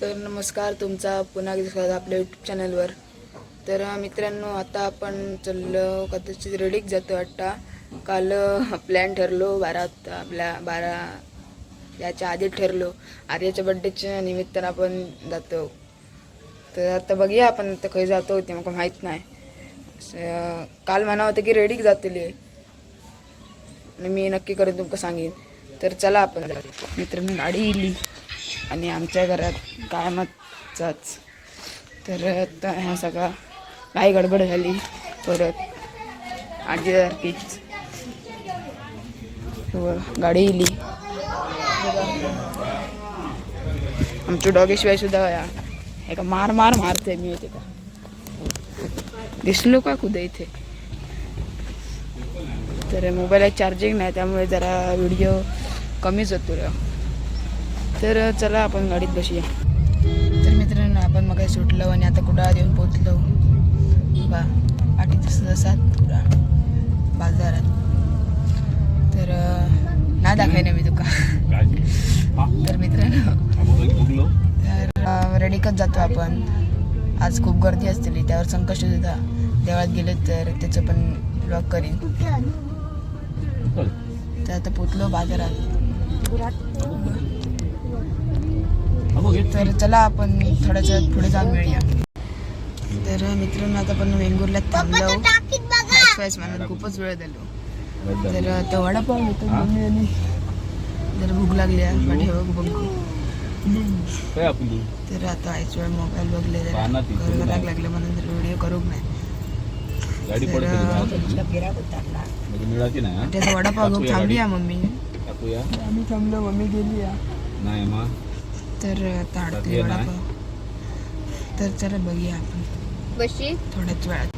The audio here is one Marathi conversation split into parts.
तर नमस्कार, तुमचा पुन्हा एकदा स्वागत आपल्या यूट्यूब चॅनलवर. तर मित्रांनो, आता आपण चाललो कदाचित रेडीक जातो वाटतं. काल प्लॅन ठरलो 12 आपल्या 12 याच्या आधी ठरलो आर्याच्या बड्डेच्या निमित्तानं आपण जातो. तर आता बघूया आपण आता खंय जातो ते मला माहीत नाही. काल म्हणा होतं की रेडीक जातली आणि मी नक्की करून तुमका सांगेन. तर चला आपण मित्रांनो, गाडी इली आणि आमच्या घरात कायमचाच. तर आता ह्या सगळा काही गडबड झाली. परत आजीसारखीच गाडी इली. आमच्या डॉगेशिवाय सुद्धा या हे का मार मार मारते मी येते का दिसलो का खुदा इथे. तर मोबाईलात चार्जिंग नाही त्यामुळे जरा व्हिडिओ कमीच होतो. तर चला आपण गाडीत बसूया. तर मित्रांनो, आपण मग सुटलो आणि आता कुडाळात येऊन पोचलो बा. पाठी जसात कुडाळ बाजारात. तर ना दाखवाय ना मी तुका. तर मित्रांनो, तर रेडीकच जातो आपण. आज खूप गर्दी असते त्यावर संकष्ट सुद्धा देवळात गेले तर त्याचं पण ब्लॉग करीन. तर आता पोचलो बाजारात. तर चला आपण थोड्याच पुढे जाऊन मिळूया. तर मित्रांनो, आता आपण वेंगुर्ल्यात थांबलो. एक्सप्रेस म्हणून खूपच वेळ झालो. तर आता वडापाव घेतो मम्मी आणि जर भूक लागली बघू. तर आता आईच वेळ मोबाईल बघले जरा लागले म्हणून जर व्हिडिओ करूक नाही. त्याचा वडापाव घेऊन थांबूया मम्मी. आम्ही थांबलो, मम्मी गेली तर आता आडतोय वडापाव. तर चला बघूया आपण थोड्याच वेळात.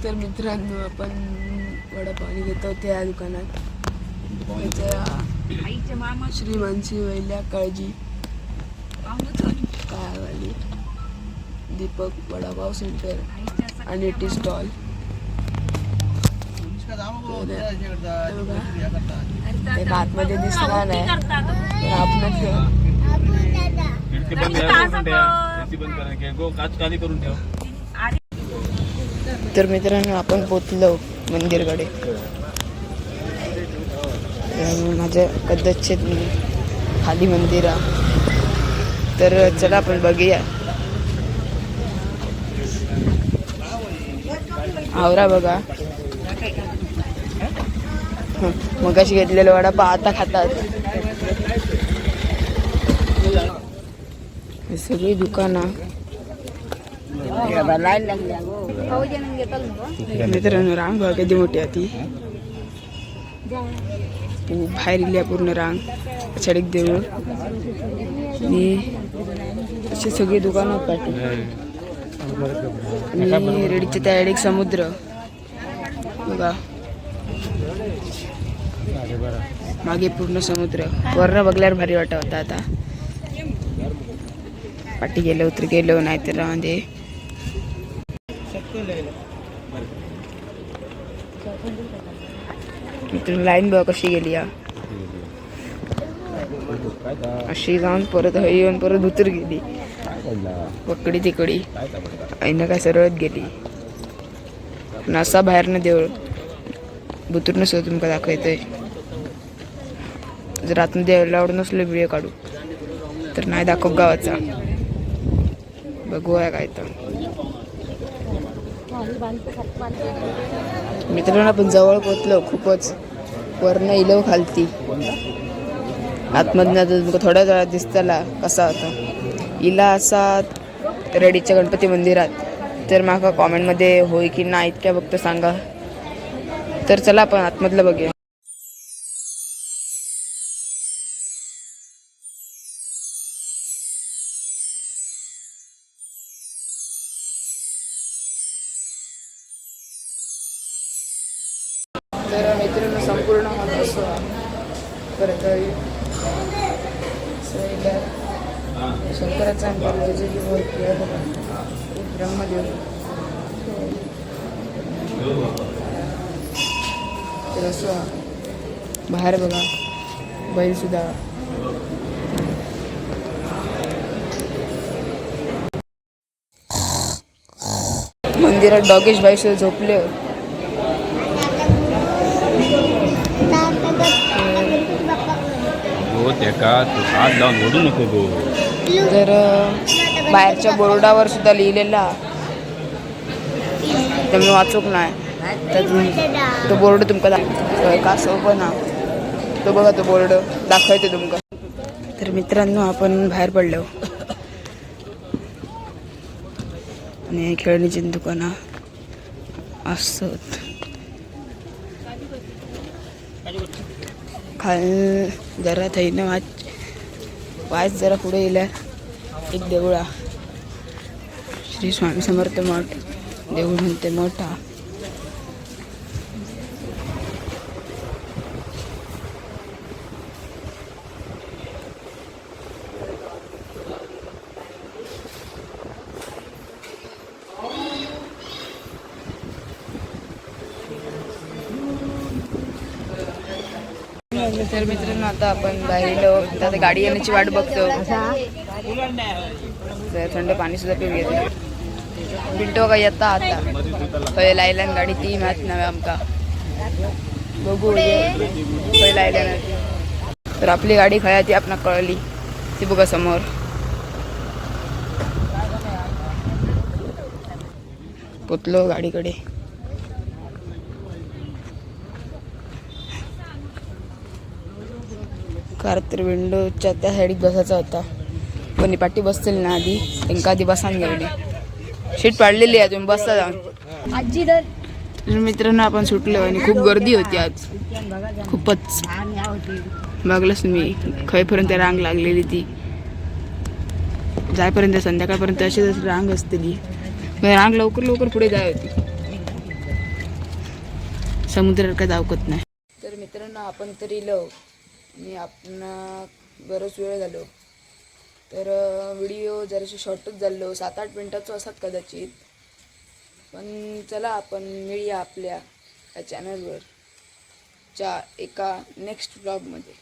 तर मित्रांनो, आपण वडापाव घेतो त्या दुकानात. श्री मानसी वैल्या काळजी काळवाली दीपक वडापाव सेंटर आणि टी स्टॉल. आतमध्ये दिसला नाही तर आपण तर मित्रांनो, आपण पोचलो मंदिरकडे. माझ्या कदाचित खाली मंदिर आहे. तर चला आपण बघूया. आवरा बघा, मगाशी घेतलेलं वडापाव आता खातात. हे सगळी दुकानं. मित्रांनो, रांग बघा किती मोठी आहे ती. बाहेर इल्या पूर्ण रांग. छडीक देऊळ आणि अशी सगळी दुकानं पाठी. आणि रेडीच्या त्या एक समुद्र बघा मागे पूर्ण समुद्र. वर्ण बघल्यावर भारी वाटत होता. आता पाठी गेलो उतर गेलो नाही तर म्हणजे लाईन बघ कशी गेली. अशी जाऊन परत हळी येऊन परत उतर गेली वकडी तिकडी. आईनं काय सरळत गेली. असा बाहेरनं देऊळ बुतूर नसतो तुमका दाखवतोय. जर आतमध्ये लावड नसलो व्हिडिओ काढू तर नाही दाखव गावाचा. बघूया काय तर. मित्रांनो, आपण जवळ पोचलो. खूपच वर्ण इलव खालती. आतमधनं थोड्या वेळात दिसताला कसा होता इला असा रेडीच्या गणपती मंदिरात. तर माका कॉमेंटमध्ये होय की नाही इतक्या बघतो सांगा. तर चला आपण आतमधलं बघूया. तर मित्रांनो, संपूर्ण परत शंकराचा ब्रह्मदेव. तर असं बाहेर बघा बैल सुद्धा मंदिरात डॉगेश भाई झोपले. जर बाहेरच्या बोर्डावर सुद्धा लिहिलेला तर मी वाचूक नाही तर तो बोर्ड तुमका का पण हा तो बघा तो बोर्ड दाखवते तुमका. तर मित्रांनो आपण बाहेर पडलो आणि खेळणीची दुकानं असत. खाल जरा थैनं वाच जरा पुढे गेल्यार एक देवळा श्री स्वामी समर्थ मठ देऊळ म्हणते मोठा. तर मित्रांनो आता आपण बाहेर आता गाडी येण्याची वाट बघतो. तर थंड पाणी सुद्धा पिऊ घेते. पिंटो का येता आता खंय लायल्यान गाडी ती माहीत नव्हे आमका. बघू खंय लायल्यान. तर आपली गाडी खंय ती आपणाक कळली ती बघा समोर. पोचलो गाडीकडे. कार तर विंडोच्या त्या साईडीत बसायचा होता पण पाठी बसतील ना आधी त्यांना आधी बसान गेली. शीट पाडलेली आहे तुम्ही बसता जाऊन. आजी तर मित्रांनो आपण सुटलो आणि खूप गर्दी होती आज खूपच. बघलंच मी खयपर्यंत रांग लागलेली ती जायपर्यंत संध्याकाळपर्यंत अशीच रांग असतेली. रांग लवकर लवकर पुढे जाय होती. समुद्रात काय जावकत नाही. तर मित्रांनो आपण तरी मी आपण बरंच वेळ झालो तर व्हिडिओ जराशी शॉर्टच झालो 7-8 मिनिटाचं असतात कदाचित. पण चला आपण मिळूया आपल्या या चॅनलवर एका नेक्स्ट ब्लॉगमध्ये.